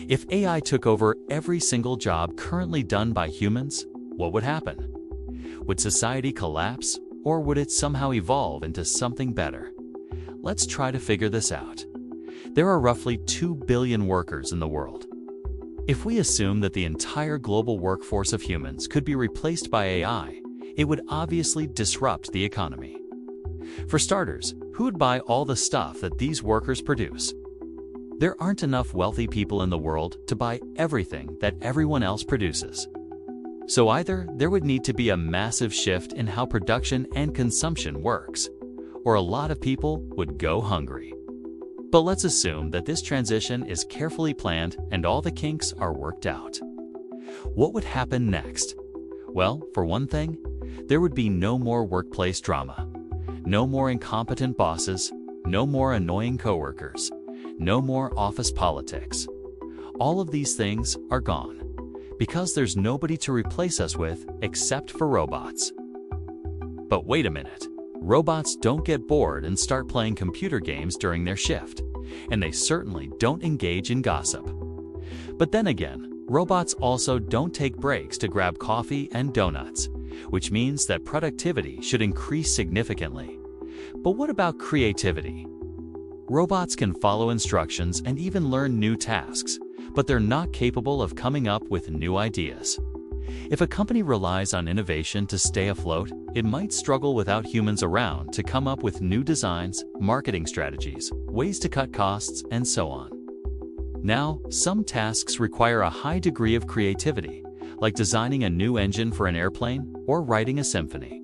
If AI took over every single job currently done by humans, what would happen? Would society collapse, or would it somehow evolve into something better? Let's try to figure this out. There are roughly 2 billion workers in the world. If we assume that the entire global workforce of humans could be replaced by AI, it would obviously disrupt the economy. For starters, who would buy all the stuff that these workers produce? There aren't enough wealthy people in the world to buy everything that everyone else produces. So either there would need to be a massive shift in how production and consumption works, or a lot of people would go hungry. But let's assume that this transition is carefully planned and all the kinks are worked out. What would happen next? Well, for one thing, there would be no more workplace drama. No more incompetent bosses, no more annoying coworkers, no more office politics. All of these things are gone, because there's nobody to replace us with except for robots. But wait a minute, robots don't get bored and start playing computer games during their shift, and they certainly don't engage in gossip. But then again, robots also don't take breaks to grab coffee and donuts, which means that productivity should increase significantly. But what about creativity? Robots can follow instructions and even learn new tasks, but they're not capable of coming up with new ideas. If a company relies on innovation to stay afloat, it might struggle without humans around to come up with new designs, marketing strategies, ways to cut costs, and so on. Now, some tasks require a high degree of creativity, like designing a new engine for an airplane or writing a symphony.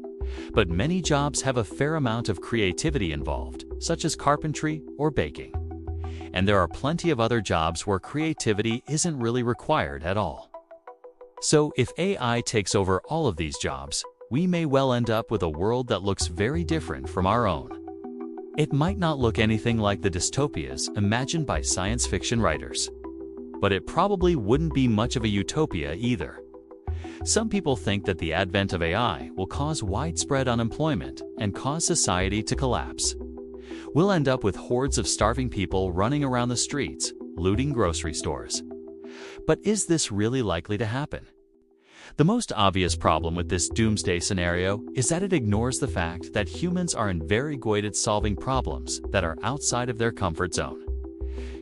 But many jobs have a fair amount of creativity involved, such as carpentry or baking. And there are plenty of other jobs where creativity isn't really required at all. So if AI takes over all of these jobs, we may well end up with a world that looks very different from our own. It might not look anything like the dystopias imagined by science fiction writers. But it probably wouldn't be much of a utopia either. Some people think that the advent of AI will cause widespread unemployment and cause society to collapse. We'll end up with hordes of starving people running around the streets, looting grocery stores. But is this really likely to happen? The most obvious problem with this doomsday scenario is that it ignores the fact that humans are very good at solving problems that are outside of their comfort zone.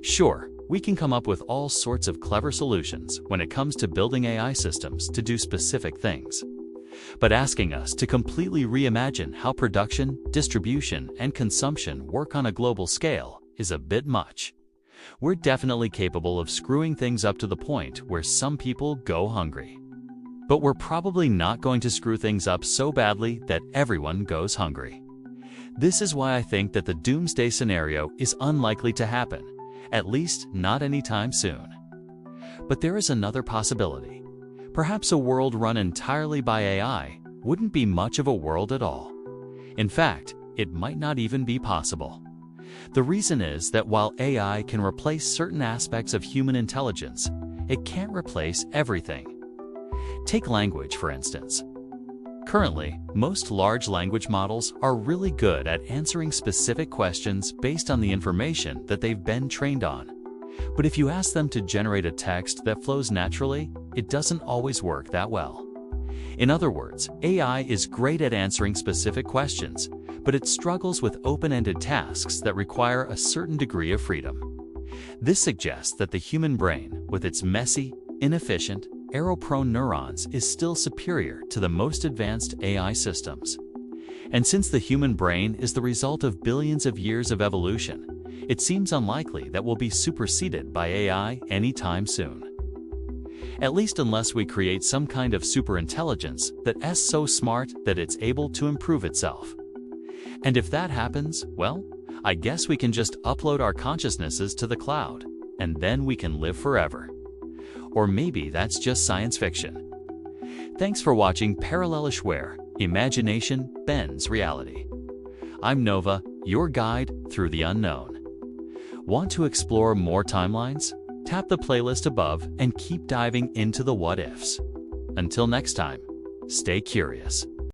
Sure, we can come up with all sorts of clever solutions when it comes to building AI systems to do specific things. But asking us to completely reimagine how production, distribution, and consumption work on a global scale is a bit much. We're definitely capable of screwing things up to the point where some people go hungry. But we're probably not going to screw things up so badly that everyone goes hungry. This is why I think that the doomsday scenario is unlikely to happen, at least not anytime soon. But there is another possibility. Perhaps a world run entirely by AI wouldn't be much of a world at all. In fact, it might not even be possible. The reason is that while AI can replace certain aspects of human intelligence, it can't replace everything. Take language, for instance. Currently, most large language models are really good at answering specific questions based on the information that they've been trained on. But if you ask them to generate a text that flows naturally, it doesn't always work that well. In other words, AI is great at answering specific questions, but it struggles with open-ended tasks that require a certain degree of freedom. This suggests that the human brain, with its messy, inefficient, error-prone neurons, is still superior to the most advanced AI systems. And since the human brain is the result of billions of years of evolution, it seems unlikely that we'll be superseded by AI anytime soon. At least unless we create some kind of superintelligence that's so smart that it's able to improve itself. And if that happens, well, I guess we can just upload our consciousnesses to the cloud, and then we can live forever. Or maybe that's just science fiction. Thanks for watching Parallelish, where imagination bends reality. I'm Nova, your guide through the unknown. Want to explore more timelines? Tap the playlist above and keep diving into the what-ifs. Until next time, stay curious.